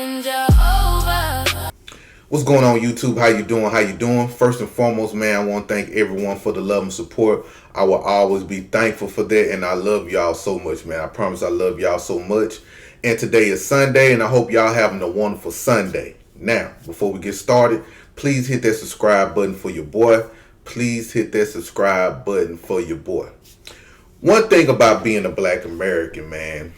in Jehovah. What's going on, YouTube? How you doing? How you doing? First and foremost, man, I want to thank everyone for the love and support. I will always be thankful for that, and I love y'all so much, man. I promise I love y'all so much. And today is Sunday, and I hope y'all having a wonderful Sunday. Now, before we get started, please hit that subscribe button for your boy. Please hit that subscribe button for your boy. One thing about being a Black American, man,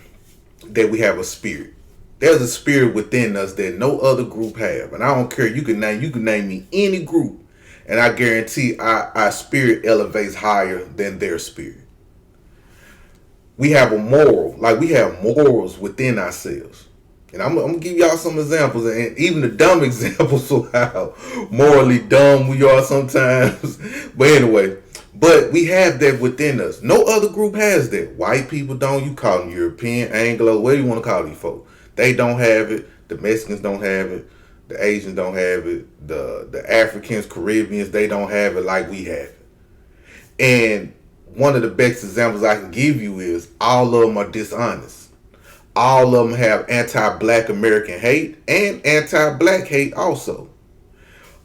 that we have a spirit. There's a spirit within us that no other group have, and I don't care. You can name me any group, and I guarantee our spirit elevates higher than their spirit. We have a moral, like we have morals within ourselves, and I'm gonna give y'all some examples, and even the dumb examples of how morally dumb we are sometimes. But anyway, but we have that within us. No other group has that. White people don't. You call them European, Anglo, what do you want to call these folks? They don't have it. The Mexicans don't have it. The Asians don't have it. The Africans, Caribbeans, they don't have it like we have it. And one of the best examples I can give you is all of them are dishonest. All of them have anti-Black American hate and anti-Black hate also.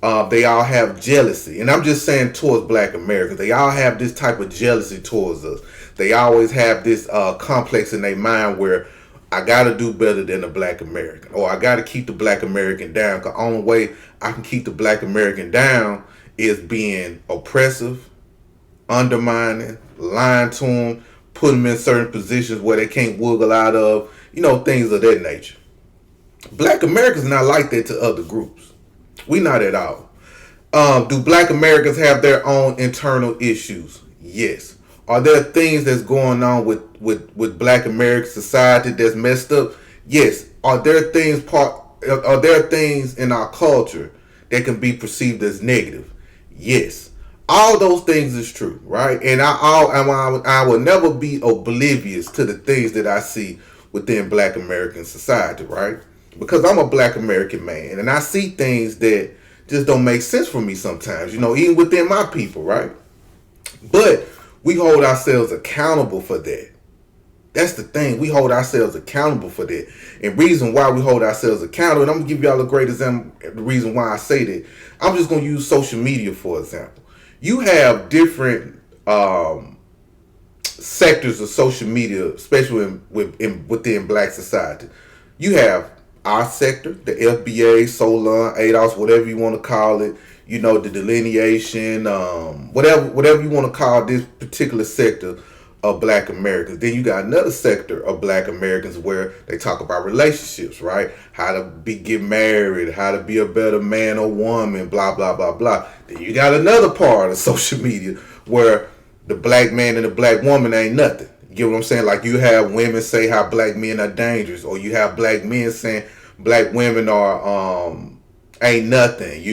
They all have jealousy. And I'm just saying towards Black Americans. They all have this type of jealousy towards us. They always have this complex in their mind where I got to do better than the Black American. Or I got to keep the Black American down. Because the only way I can keep the Black American down is being oppressive, undermining, lying to them, putting them in certain positions where they can't wiggle out of, things of that nature. Black Americans not like that to other groups. We not at all. Do Black Americans have their own internal issues? Yes. Are there things that's going on with Black American society that's messed up? Yes. Are there things in our culture that can be perceived as negative? Yes. All those things is true, right? And I will never be oblivious to the things that I see within Black American society, right? Because I'm a Black American man, and I see things that just don't make sense for me sometimes, even within my people, right? But we hold ourselves accountable for that. That's the thing. We hold ourselves accountable for that. And reason why we hold ourselves accountable, and I'm going to give y'all a great example, the reason why I say that. I'm just going to use social media, for example. You have different sectors of social media, especially within Black society. You have our sector, the FBA, Solon, ADOS, whatever you want to call it, the delineation, whatever you want to call this particular sector of Black Americans. Then you got another sector of Black Americans where they talk about relationships, right? How to get married, how to be a better man or woman, blah, blah, blah, blah. Then you got another part of social media where the Black man and the Black woman ain't nothing. You get what I'm saying? Like you have women say how Black men are dangerous, or you have Black men saying Black women are ain't nothing.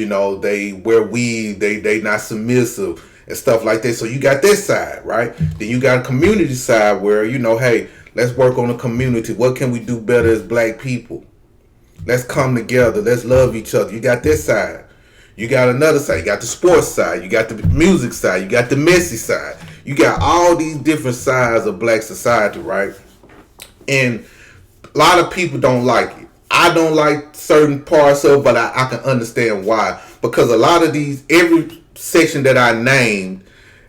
They wear weave, they not submissive and stuff like that. So you got this side, right? Then you got a community side where, hey, let's work on the community. What can we do better as Black people? Let's come together. Let's love each other. You got this side. You got another side. You got the sports side. You got the music side. You got the messy side. You got all these different sides of Black society, right? And a lot of people don't like it. I don't like certain parts of it, but I can understand why. Because a lot of every section that I named,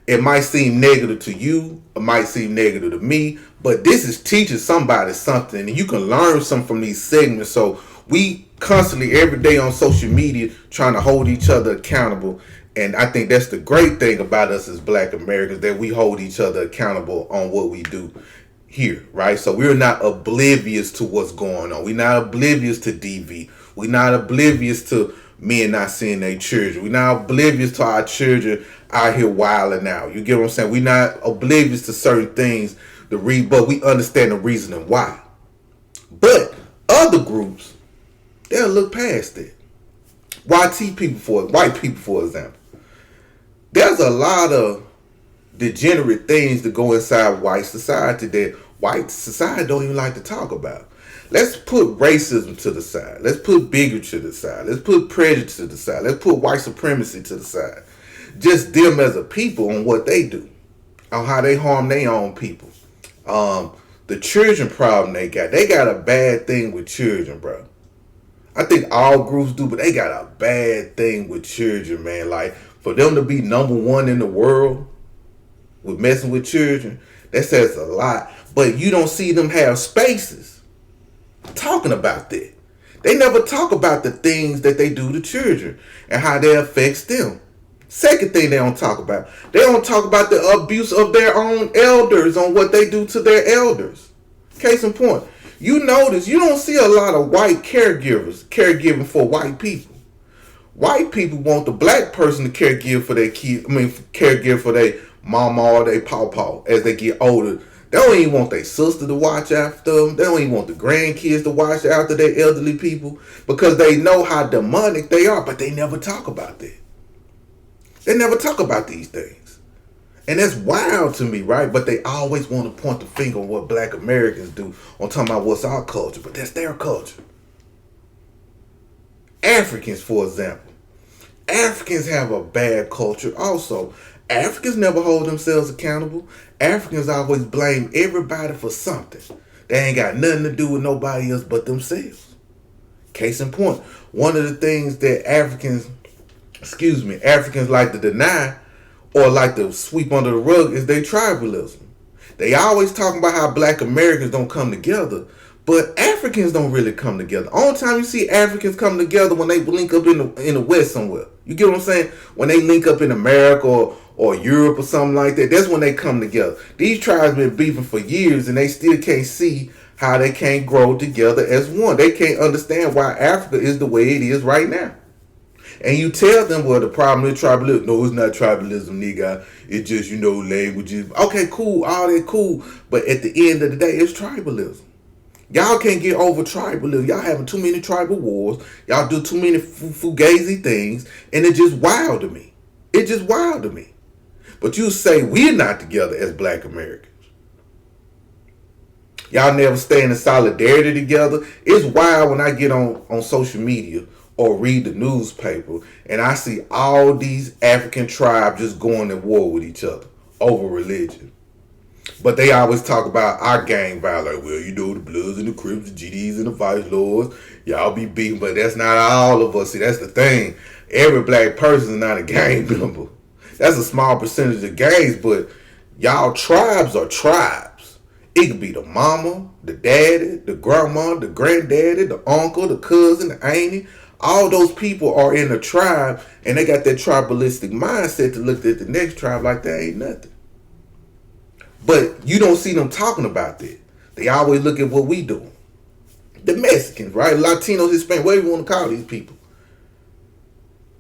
it might seem negative to you, it might seem negative to me, but this is teaching somebody something, and you can learn something from these segments. So we constantly, every day on social media, trying to hold each other accountable. And I think that's the great thing about us as Black Americans, that we hold each other accountable on what we do here, right? So we're not oblivious to what's going on. We're not oblivious to DV. We're not oblivious to men not seeing their children. We're not oblivious to our children out here wilding out. You get what I'm saying? We're not oblivious to certain things, but we understand the reasoning why. But other groups, they'll look past it. White people, for example. There's a lot of degenerate things that go inside white society that white society don't even like to talk about. Let's put racism to the side. Let's put bigotry to the side. Let's put prejudice to the side. Let's put white supremacy to the side. Just them as a people on what they do, on how they harm their own people. The children problem they got a bad thing with children, bro. I think all groups do, but they got a bad thing with children, man. Like, for them to be number one in the world with messing with children, that says a lot. But you don't see them have spaces talking about that. They never talk about the things that they do to children and how that affects them. Second thing they don't talk about, they don't talk about the abuse of their own elders on what they do to their elders. Case in point, you notice you don't see a lot of white caregiving for white people. White people want the black person to caregive for their kid. Caregive for their mama or their pawpaw as they get older. They don't even want their sister to watch after them. They don't even want the grandkids to watch after their elderly people because they know how demonic they are, but they never talk about that. They never talk about these things. And that's wild to me, right? But they always want to point the finger on what black Americans do on talking about what's our culture, but that's their culture. Africans, for example. Africans have a bad culture also. Africans never hold themselves accountable. Africans always blame everybody for something. They ain't got nothing to do with nobody else but themselves. Case in point, one of the things that Africans like to deny or like to sweep under the rug is their tribalism. They always talking about how black Americans don't come together, but Africans don't really come together. Only time you see Africans come together when they link up in the West somewhere. You get what I'm saying? When they link up in America or Europe or something like that, that's when they come together. These tribes been beefing for years and they still can't see how they can't grow together as one. They can't understand why Africa is the way it is right now. And you tell them, well, the problem is tribalism. No, it's not tribalism, nigga. It's just, languages. Okay, cool. All that cool. But at the end of the day, it's tribalism. Y'all can't get over tribalism. Y'all having too many tribal wars. Y'all do too many fugazi things. And it's just wild to me. It's just wild to me. But you say we're not together as black Americans. Y'all never stand in solidarity together. It's wild when I get on social media or read the newspaper and I see all these African tribes just going to war with each other over religion. But they always talk about our gang violence. Well, the Bloods and the Crips, the GDs and the Vice Lords, y'all be beating, but that's not all of us. See, that's the thing. Every black person is not a gang member. That's a small percentage of gangs, but y'all tribes are tribes. It could be the mama, the daddy, the grandma, the granddaddy, the uncle, the cousin, the auntie. All those people are in a tribe and they got that tribalistic mindset to look at the next tribe like that ain't nothing. But you don't see them talking about that. They always look at what we do. The Mexicans, right? Latinos, Hispanics, whatever you want to call these people.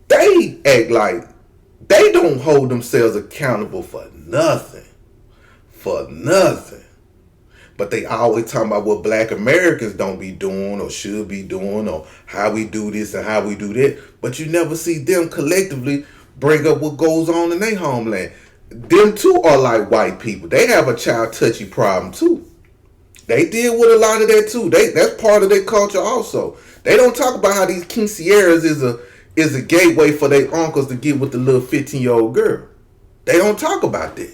They act like they don't hold themselves accountable for nothing. For nothing. But they always talking about what black Americans don't be doing or should be doing or how we do this and how we do that. But you never see them collectively bring up what goes on in their homeland. Them too are like white people. They have a child touchy problem too. They deal with a lot of that too. That's part of their culture also. They don't talk about how these quinceañeras is a gateway for their uncles to get with the little 15-year-old girl. They don't talk about that.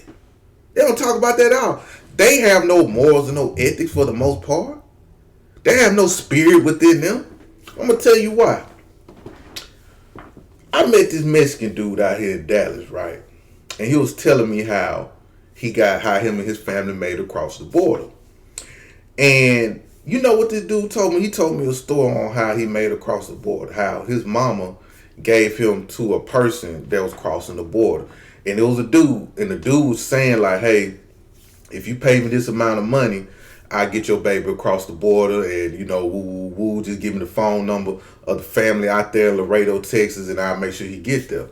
They don't talk about that at all. They have no morals and no ethics for the most part. They have no spirit within them. I'm going to tell you why. I met this Mexican dude out here in Dallas, right? And he was telling me how him and his family made it across the border. And you know what this dude told me? He told me a story on how he made it across the border. How his mama gave him to a person that was crossing the border. And it was a dude. And the dude was saying like, hey, if you pay me this amount of money, I get your baby across the border and, just give me the phone number of the family out there in Laredo, Texas, and I'll make sure he get there.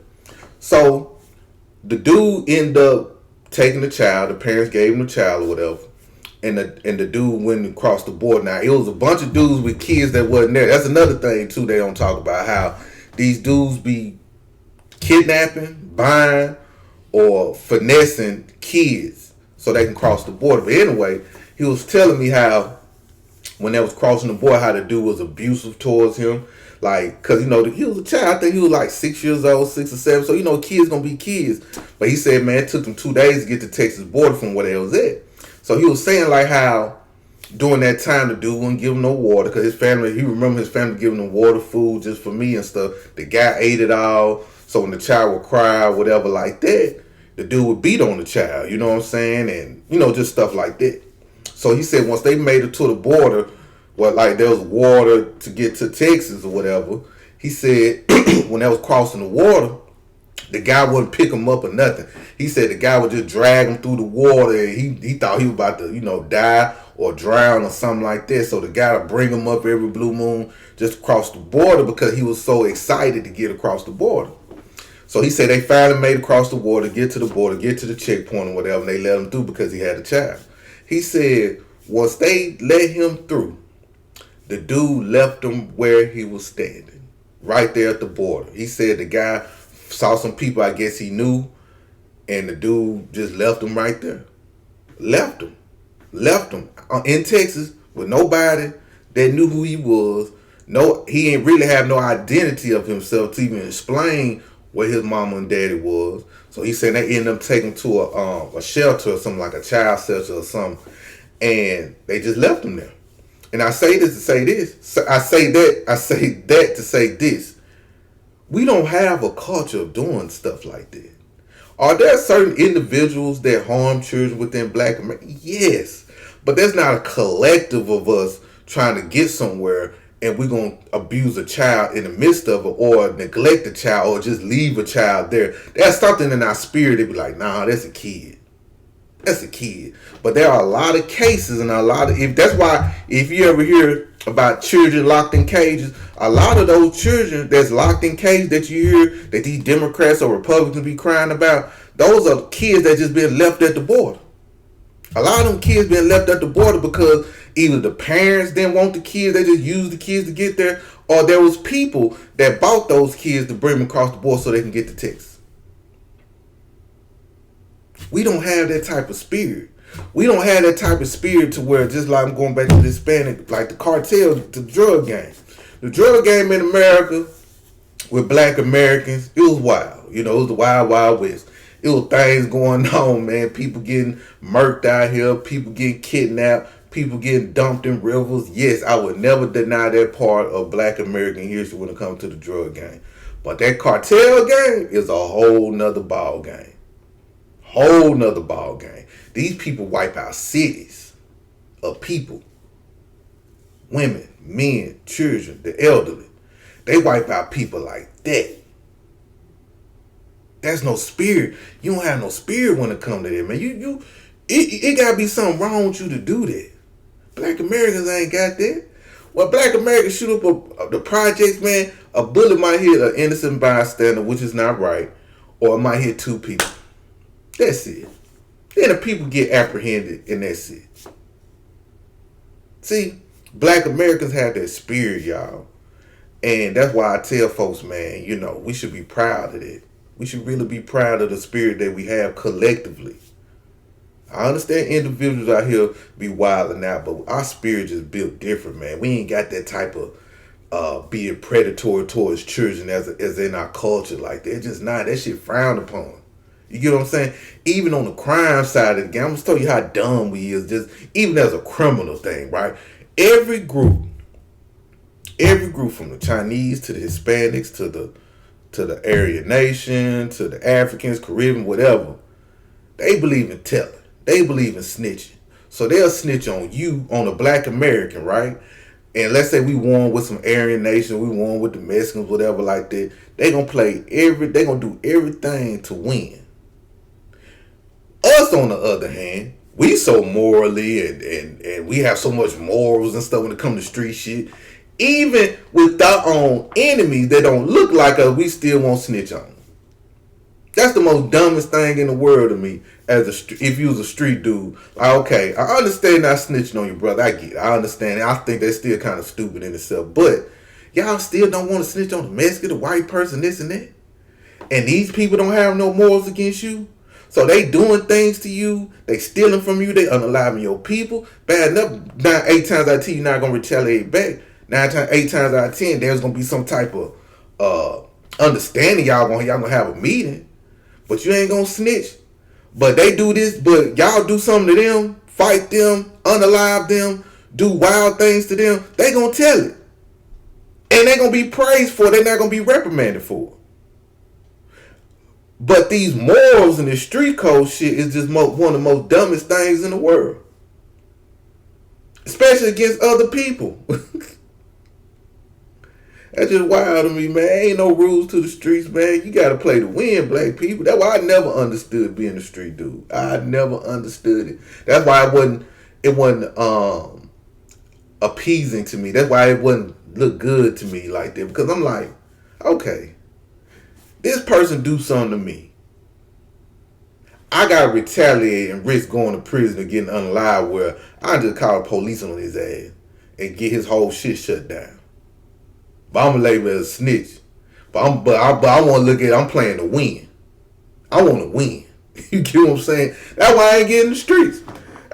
So the dude ended up taking the child. The parents gave him the child or whatever. And the dude went across the border. Now, it was a bunch of dudes with kids that wasn't there. That's another thing, too, they don't talk about, how these dudes be kidnapping, buying, or finessing kids so they can cross the border. But anyway, he was telling me how when they was crossing the border, how the dude was abusive towards him. Like, because, he was a child. I think he was like 6 years old, 6 or 7. So, kids going to be kids. But he said, man, it took them 2 days to get to Texas border from where they was at. So he was saying like how During that time, the dude wouldn't give him no water because his family, he remember his family giving him water, food just for me and stuff. The guy ate it all. So when the child would cry or whatever like that, the dude would beat on the child, you know what I'm saying? And, just stuff like that. So he said once they made it to the border, well, like there was water to get to Texas or whatever, he said when they was crossing the water, the guy wouldn't pick him up or nothing. He said the guy would just drag him through the water. And he thought he was about to, die or drown or something like that. So the guy would bring him up every blue moon just across the border because he was so excited to get across the border. So he said they finally made it across the water, get to the border, get to the checkpoint or whatever, and they let him through because he had a child. He said once they let him through, the dude left him where he was standing, right there at the border. He said the guy saw some people I guess he knew, and the dude just left him right there. Left him in Texas with nobody that knew who he was. No, he ain't really have no identity of himself to even explain where his mama and daddy was. So he said they ended up taking him to a shelter or something, like a child shelter or something, and they just left him there. And I say this to say this. I say that to say this. We don't have a culture of doing stuff like that. Are there certain individuals that harm children within Black America? Yes. But there's not a collective of us trying to get somewhere and we're going to abuse a child in the midst of it or neglect a child or just leave a child there. There's something in our spirit that be like, nah, that's a kid. That's a kid. But there are a lot of cases and that's why if you ever hear about children locked in cages, a lot of those children that's locked in cages that you hear that these Democrats or Republicans be crying about, those are kids that just been left at the border. A lot of them kids been left at the border because either the parents didn't want the kids, they just used the kids to get there, or there was people that bought those kids to bring them across the border so they can get to Texas. We don't have that type of spirit. We don't have that type of spirit to where, just like I'm going back to the Hispanic, like the cartels, the drug game. The drug game in America with Black Americans, it was wild. It was the wild, wild west. It was things going on, man. People getting murked out here. People getting kidnapped. People getting dumped in rivers. Yes, I would never deny that part of Black American history when it comes to the drug game. But that cartel game is a whole nother ball game. Whole nother ball game. These people wipe out cities of people. Women, men, children, the elderly. They wipe out people like that. That's no spirit. You don't have no spirit when it comes to that, man. It gotta be something wrong with you to do that. Black Americans ain't got that. Well, Black Americans shoot up the projects, man, a bullet might hit an innocent bystander, which is not right, or it might hit two people. That's it. Then the people get apprehended, and that's it. See, Black Americans have that spirit, y'all. And that's why I tell folks, man, we should be proud of it. We should really be proud of the spirit that we have collectively. I understand individuals out here be wilding out, but our spirit just built different, man. We ain't got that type of being predatory towards children as in our culture like that. It's just not. That shit frowned upon. You get what I'm saying? Even on the crime side of the game, I'm just telling you how dumb we is. Just even as a criminal thing, right? Every group from the Chinese to the Hispanics to the Aryan Nation to the Africans, Caribbean, whatever, they believe in telling. They believe in snitching. So they'll snitch on you, on a Black American, right? And let's say we won with some Aryan Nation, we won with the Mexicans, whatever like that. They gonna do everything to win. Us, on the other hand, we so morally and we have so much morals and stuff when it comes to street shit. Even with our own enemies that don't look like us, we still won't snitch on them. That's the most dumbest thing in the world to me. If you was a street dude, like, okay, I understand not snitching on your brother. I get it. I understand. I think that's still kind of stupid in itself. But y'all still don't want to snitch on the Mexican, the white person, this and that. And these people don't have no morals against you. So they doing things to you. They stealing from you. They unaliving your people. Bad enough. 8 times out of 10, you're not going to retaliate back. 8 times out of 10, there's going to be some type of understanding. Y'all gonna have a meeting. But you ain't going to snitch. But they do this. But y'all do something to them. Fight them. Unalive them. do wild things to them, they gonna tell it. And they gonna be praised for it. They're not gonna be reprimanded for it. But these morals and this street code shit is just one of the most dumbest things in the world. Especially against other people. That's just wild to me, man. Ain't no rules to the streets, man. You gotta play to win, black people. That's why I never understood being a street dude. I never understood it. That's why it wasn't appeasing to me. That's why it wouldn't look good to me like that. Because I'm like, okay, this person do something to me. I gotta retaliate and risk going to prison or getting unalive, where I just call the police on his ass and get his whole shit shut down. But I'm gonna label it as a snitch. But I want to look at it, I'm playing to win. I want to win. You get what I'm saying? That's why I ain't getting in the streets.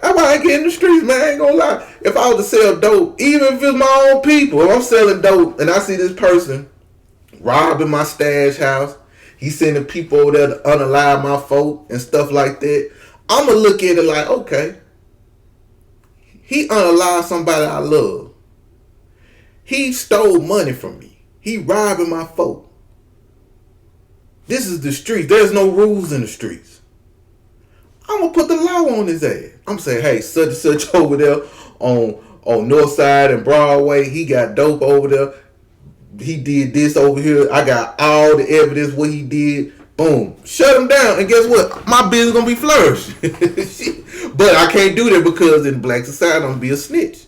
That's why I ain't getting in the streets, man. I ain't gonna lie. If I was to sell dope, even if it's my own people, if I'm selling dope and I see this person robbing my stash house, he sending people over there to unalive my folk and stuff like that, I'm gonna look at it like, okay, he unalived somebody I love. He stole money from me. He robbing my folk. This is the streets. There's no rules in the streets. I'm gonna put the law on his ass. I'm saying, hey, such and such over there on North Side and Broadway, he got dope over there. He did this over here. I got all the evidence what he did. Boom. Shut him down. And guess what? My business gonna be flourished. But I can't do that because in black society I'm gonna be a snitch.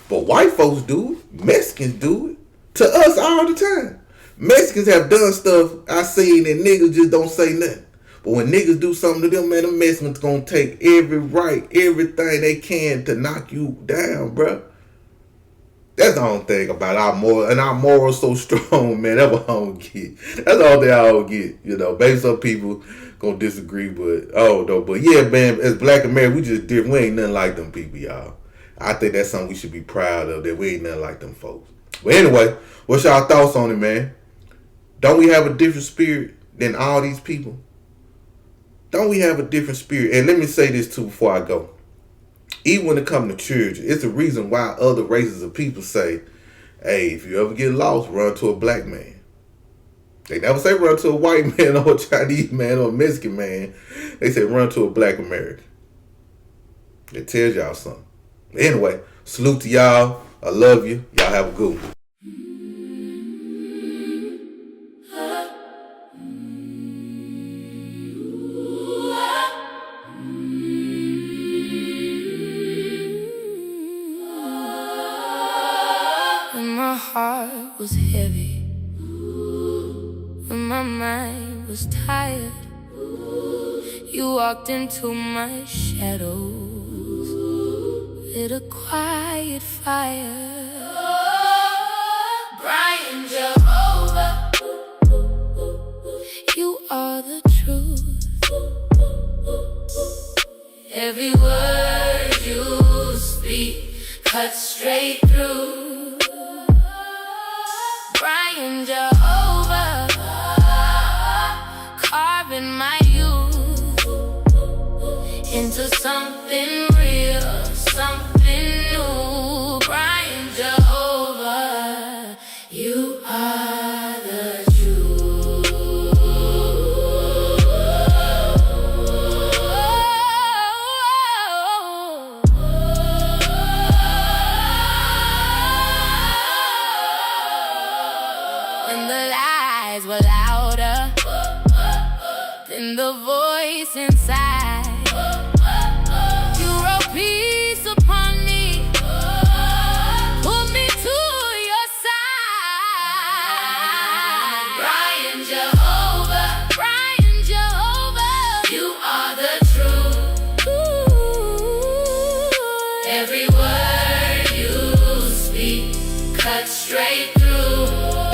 But white folks do it. Mexicans do it. To us all the time. Mexicans have done stuff I seen and niggas just don't say nothing. But when niggas do something to them, man, the Mexicans gonna take everything they can to knock you down, bro. That's the only thing about our moral, and our morals so strong, man. That's what I don't get. That's the only thing I don't get. You know, maybe some people gonna disagree, but but yeah, man, as black America, we just different. We ain't nothing like them people, y'all. I think that's something we should be proud of, that we ain't nothing like them folks. But anyway, what's y'all thoughts on it, man? Don't we have a different spirit than all these people? Don't we have a different spirit? And let me say this too before I go. Even when it comes to church, it's the reason why other races of people say, hey, if you ever get lost, run to a black man. They never say run to a white man or a Chinese man or a Mexican man. They say run to a black American. It tells y'all something. Anyway, salute to y'all. I love you. Y'all have a good one. When my heart was heavy, when my mind was tired, you walked into my shadows, lit a quiet fire. Brian Jehovah, you are the truth. Every word you speak cuts straight through. Brian Jehovah, carving my youth into something real, something new. Brian Jehovah, you are the truth. When the lies were louder than the voice inside, you wrote peace upon me, pulled me to your side. Brian Jehovah, Brian Jehovah, you are the truth. Every word you speak cuts straight through.